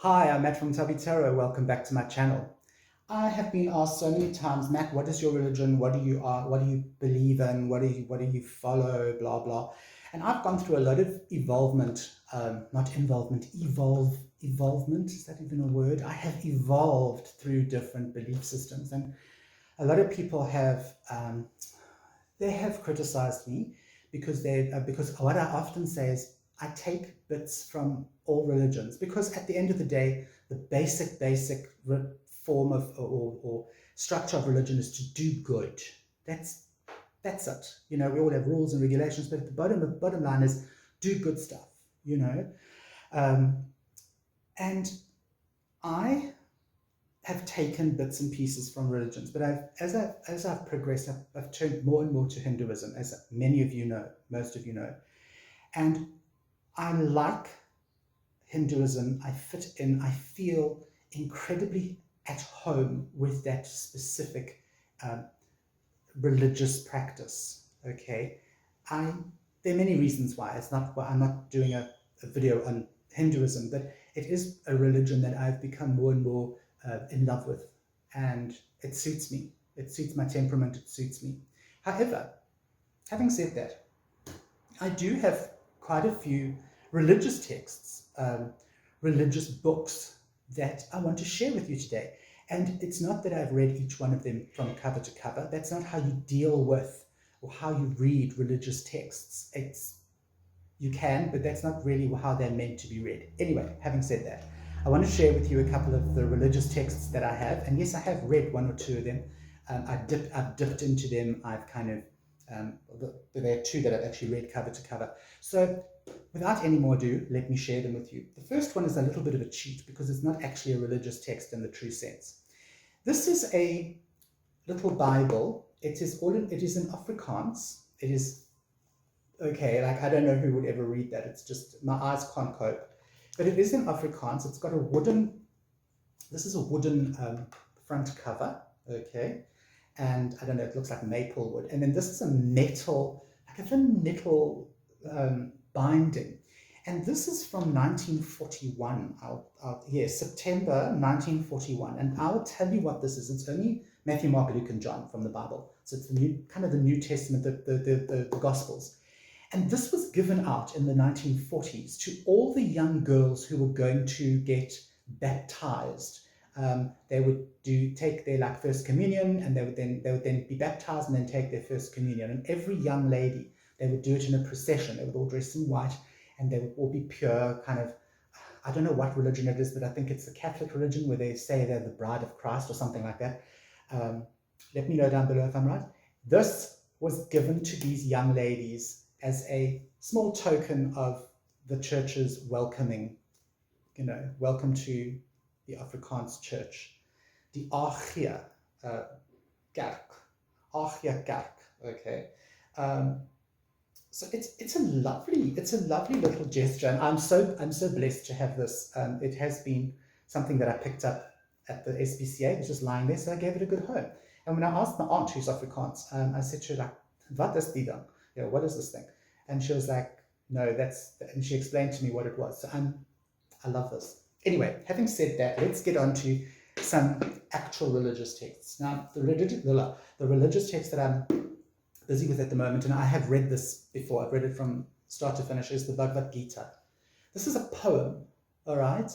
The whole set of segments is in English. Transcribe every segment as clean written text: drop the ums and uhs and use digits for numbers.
Hi, I'm Matt from Tabitero. Welcome back to my channel. I have been asked so many times, Matt, what is your religion? What do you believe in? What do you follow? Blah blah. And I've gone through a lot of evolvement. Is that even a word? I have evolved through different belief systems, and a lot of people have they have criticized me because what I often say is I take bits from all religions, because at the end of the day, the basic form of or structure of religion is to do good. That's that's it. We all have rules and regulations, but at the bottom line is do good stuff. Um, and I have taken bits and pieces from religions, but as I've progressed, I've turned more and more to Hinduism, as many of you know, most of you know, and I like Hinduism. I fit in. I feel incredibly at home with that specific um, religious practice. Okay, I there are many reasons why. It's not why I'm not doing a video on Hinduism, but it is a religion that I've become more and more in love with, and it suits me. It suits my temperament. It suits me. However, having said that, I do have quite a few religious texts, religious books that I want to share with you today. And it's not that I've read each one of them from cover to cover. That's not how you deal with or how you read religious texts. You can, but that's not really how they're meant to be read. Anyway, having said that, I want to share with you a couple of the religious texts that I have. And yes, I have read one or two of them. I've dipped into them. I've kind of there are two that I've actually read cover to cover. So without any more ado, let me share them with you. The first one is a little bit of a cheat because it's not actually a religious text in the true sense. This is a little Bible. It is in Afrikaans. It is okay. Like, I don't know who would ever read that. It's just my eyes can't cope. But it is in Afrikaans. It's got a wooden. This is a wooden front cover. Okay. And I don't know, it looks like maple wood. And then this is a metal, like a metal binding. And this is from 1941. September 1941. And I'll tell you what this is. It's only Matthew, Mark, Luke, and John from the Bible. So it's the New Testament, the Gospels. And this was given out in the 1940s to all the young girls who were going to get baptized. They would take their first communion, and they would then be baptized and then take their first communion. And every young lady, they would do it in a procession. They would all dress in white, and they would all be pure, kind of, I don't know what religion it is, but I think it's the Catholic religion where they say they're the bride of Christ or something like that. Let me know down below if I'm right. This was given to these young ladies as a small token of the church's welcoming, welcome to the Afrikaans church, the Argia Kerk, okay. So it's a lovely little gesture, and I'm so blessed to have this. It has been something that I picked up at the SPCA. It was just lying there, so I gave it a good home. And when I asked my aunt, who's Afrikaans, I said to her, like, "Wat is die dan? What is this thing?" And she was like, "No, and she explained to me what it was. So I love this. Anyway, having said that, let's get on to some actual religious texts. Now, the religious text that I'm busy with at the moment, and I have read this before, I've read it from start to finish, is the Bhagavad Gita. This is a poem, all right?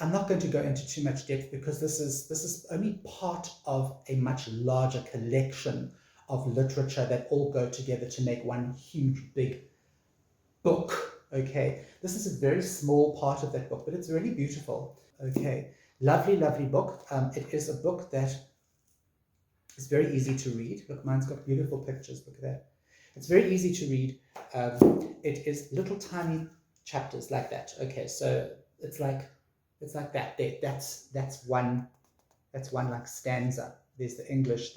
I'm not going to go into too much depth because this is only part of a much larger collection of literature that all go together to make one huge, big book, okay? This is a very small part of that book, but it's really beautiful, okay? Lovely book. It is a book that is very easy to read. Look, mine's got beautiful pictures. Look at that. It's very easy to read. It is little tiny chapters like that. Okay, so it's like that. That's one like stanza. There's the English.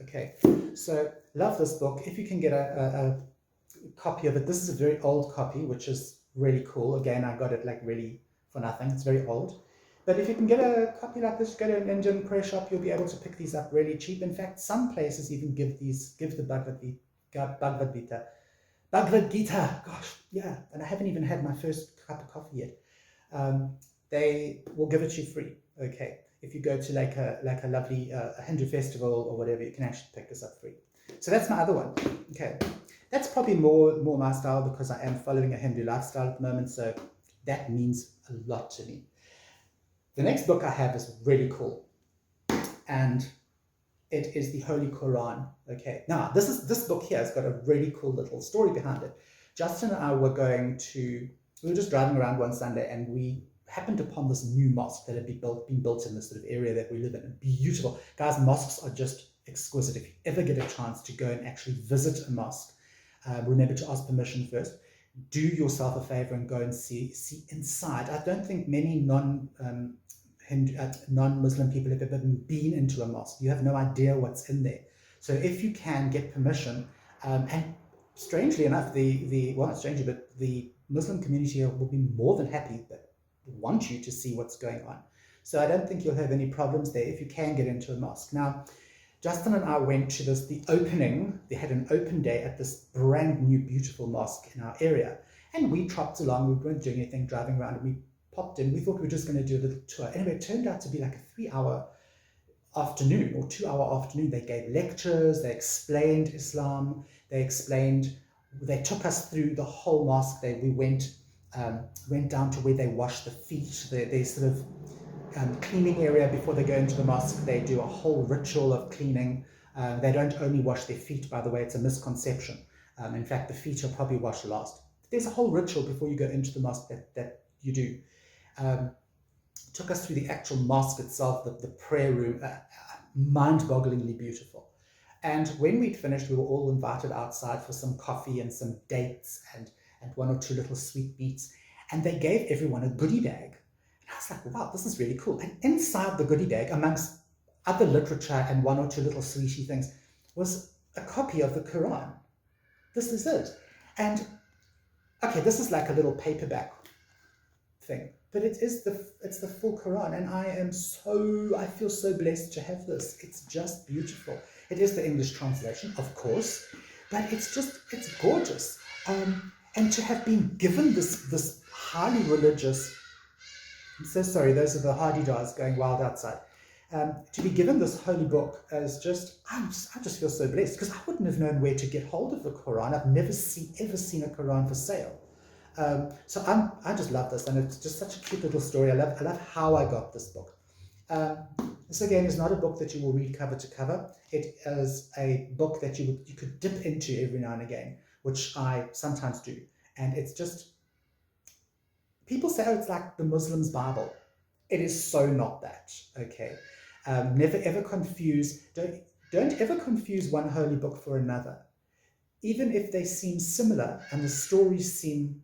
Okay. So love this book. If you can get a copy of it, this is a very old copy, which is really cool. Again, I got it like really for nothing. It's very old. But if you can get a copy like this, go to an Indian prayer shop, you'll be able to pick these up really cheap. In fact, some places even give the Bhagavad Gita, gosh, yeah, and I haven't even had my first cup of coffee yet. they will give it to you free. Okay, if you go to like a lovely a Hindu festival or whatever, you can actually pick this up free. So that's my other one. Okay, that's probably more my style because I am following a Hindu lifestyle at the moment, so that means a lot to me. The next book I have is really cool, and it is the Holy Quran. Okay, now this book here has got a really cool little story behind it. Justin and I we were just driving around one Sunday, and we happened upon this new mosque that had been built in this sort of area that we live in. Beautiful. Guys, mosques are just exquisite. If you ever get a chance to go and actually visit a mosque, remember to ask permission first. Do yourself a favor and go and see inside. I don't think many non-Muslim people have ever been into a mosque. You have no idea what's in there. So if you can get permission, and strangely enough, not strangely, but the Muslim community here will be more than happy that want you to see what's going on. So I don't think you'll have any problems there if you can get into a mosque. Now, Justin and I went to the opening. They had an open day at this brand new, beautiful mosque in our area. And we tropped along. We weren't doing anything, driving around, and we popped in. We thought we were just going to do a little tour. Anyway, it turned out to be like a 3-hour afternoon or 2-hour afternoon. They gave lectures. They explained Islam. They took us through the whole mosque. We went down to where they wash the feet. They sort of cleaning area before they go into the mosque. They do a whole ritual of cleaning. They don't only wash their feet, by the way. It's a misconception. In fact, the feet are probably washed last. There's a whole ritual before you go into the mosque that you do. Took us through the actual mosque itself, the prayer room, mind-bogglingly beautiful. And when we'd finished, we were all invited outside for some coffee and some dates and 1 or 2 little sweetmeats. And they gave everyone a goodie bag. I was like, wow, this is really cool. And inside the goodie bag, amongst other literature and 1 or 2 little sweetie things, was a copy of the Quran. This is it. And, okay, this is like a little paperback thing, but it's the full Quran, and I feel so blessed to have this. It's just beautiful. It is the English translation, of course, but it's gorgeous. And to have been given this highly religious, I'm so sorry, those are the hardy-dars going wild outside. To be given this holy book is I just feel so blessed, because I wouldn't have known where to get hold of the Quran. I've never ever seen a Quran for sale. So I just love this, and it's just such a cute little story. I love how I got this book. This again is not a book that you will read cover to cover. It is a book that you could dip into every now and again, which I sometimes do. And it's just, people say, oh, it's like the Muslim's Bible. It is so not that, okay? Never ever confuse, don't ever confuse one holy book for another. Even if they seem similar and the stories seem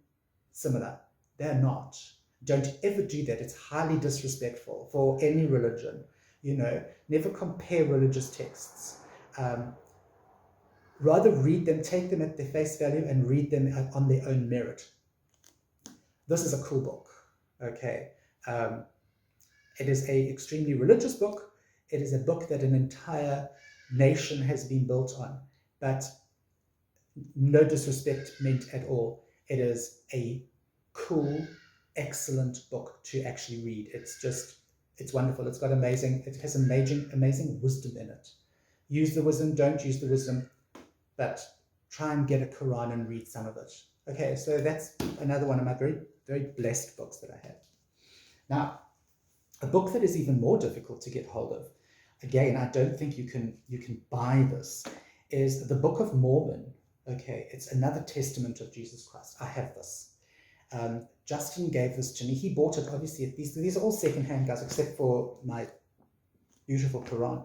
similar, they're not. Don't ever do that. It's highly disrespectful for any religion. Never compare religious texts. Rather read them, take them at their face value, and read them on their own merit. This is a cool book, okay? It is an extremely religious book. It is a book that an entire nation has been built on, but no disrespect meant at all. It is a cool, excellent book to actually read. It's wonderful. It has amazing wisdom in it. Use the wisdom, don't use the wisdom, but try and get a Quran and read some of it. Okay, so that's another one of my very, very blessed books that I have. Now, a book that is even more difficult to get hold of, again, I don't think you can buy this, is the Book of Mormon. Okay, it's another testament of Jesus Christ. I have this. Justin gave this to me. He bought it, obviously. These are all secondhand, guys, except for my beautiful Quran.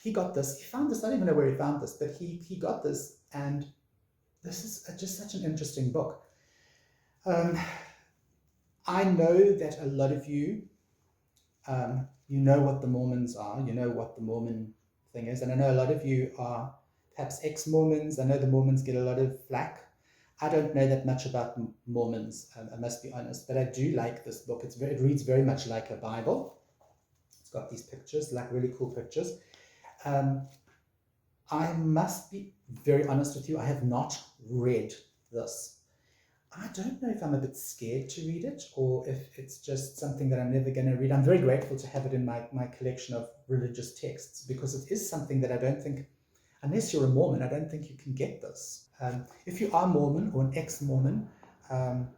He got this. He found this. I don't even know where he found this, but he got this, and this is just such an interesting book. I know that a lot of you, you know what the Mormons are. You know what the Mormon thing is, and I know a lot of you are perhaps ex-Mormons. I know the Mormons get a lot of flack. I don't know that much about Mormons, I must be honest, but I do like this book. It reads very much like a Bible. It's got these pictures, like really cool pictures. I must be very honest with you, I have not read this. I don't know if I'm a bit scared to read it or if it's just something that I'm never going to read. I'm very grateful to have it in my collection of religious texts because it is something that I don't think, unless you're a Mormon, I don't think you can get this. If you are Mormon or an ex-Mormon, um,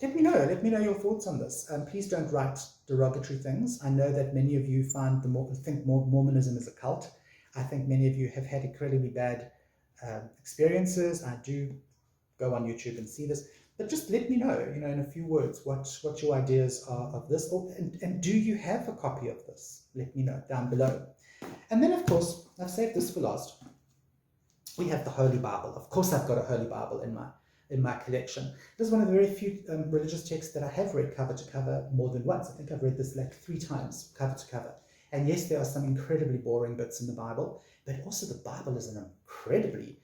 let me know. Let me know your thoughts on this. Please don't write derogatory things. I know that many of you think Mormonism is a cult. I think many of you have had incredibly bad experiences. I do go on YouTube and see this. But just let me know, in a few words, what your ideas are of this. And do you have a copy of this? Let me know down below. And then, of course, I've saved this for last. We have the Holy Bible. Of course, I've got a Holy Bible in my collection. This is one of the very few religious texts that I have read cover to cover more than once. I think I've read this like 3 times, cover to cover. And yes, there are some incredibly boring bits in the Bible, but also the Bible is an incredibly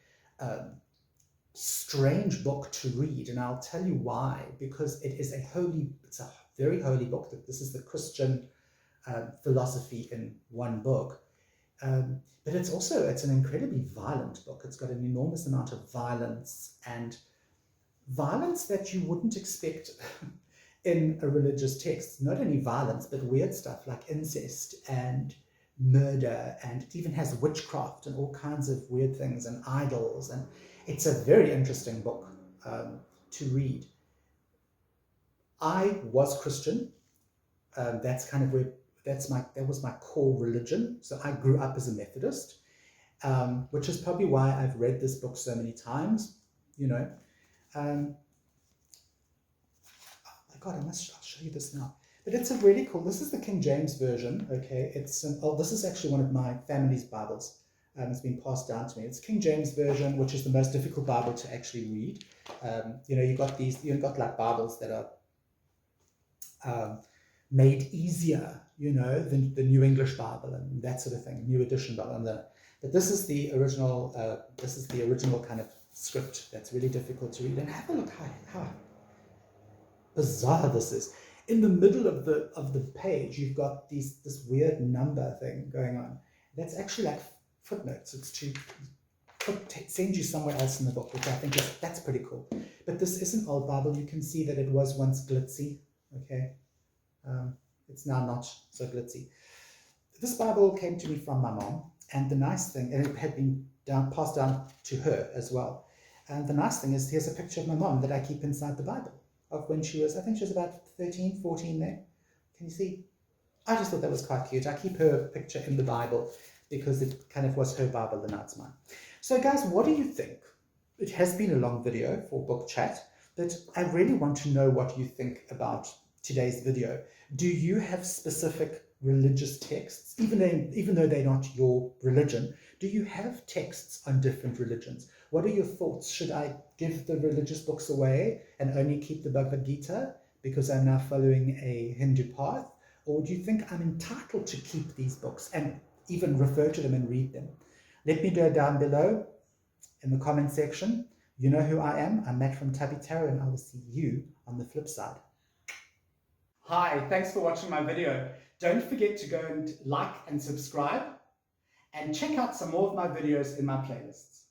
strange book to read, and I'll tell you why. Because it's a very holy book. That this is the Christian philosophy in one book, but it's an incredibly violent book. It's got an enormous amount of violence, and violence that you wouldn't expect in a religious text. Not only violence, but weird stuff like incest and murder, and it even has witchcraft and all kinds of weird things and idols, and it's a very interesting book to read. I was Christian. That's kind of where that was my core religion. So I grew up as a Methodist, which is probably why I've read this book so many times. Oh my God, I'll show you this now. But it's a really cool. This is the King James version. Okay, this is actually one of my family's Bibles. It's been passed down to me. It's King James version, which is the most difficult Bible to actually read. You've got like Bibles that are made easier, than the New English Bible and that sort of thing, New Edition Bible. But this is the original. This is the original kind of script that's really difficult to read. And have a look how bizarre this is. In the middle of the page, you've got this weird number thing going on. That's actually like footnotes. It's to send you somewhere else in the book, which I think that's pretty cool. But this is an old Bible. You can see that it was once glitzy. Okay, it's now not so glitzy. This Bible came to me from my mom, and the nice thing, and it had been passed down to her as well. And the nice thing is, here's a picture of my mom that I keep inside the Bible of when she was, I think she was about 13, 14 there. Can you see? I just thought that was quite cute. I keep her picture in the Bible because it kind of was her Bible and now it's mine. So guys, what do you think? It has been a long video for book chat, but I really want to know what you think about today's video. Do you have specific religious texts, even though they're not your religion? Do you have texts on different religions? What are your thoughts? Should I give the religious books away and only keep the Bhagavad Gita because I'm now following a Hindu path? Or do you think I'm entitled to keep these books and even refer to them and read them? Let me know down below in the comment section. You know who I am. I'm Matt from Tubby Tarot, and I will see you on the flip side. Hi, thanks for watching my video. Don't forget to go and like and subscribe, and check out some more of my videos in my playlists.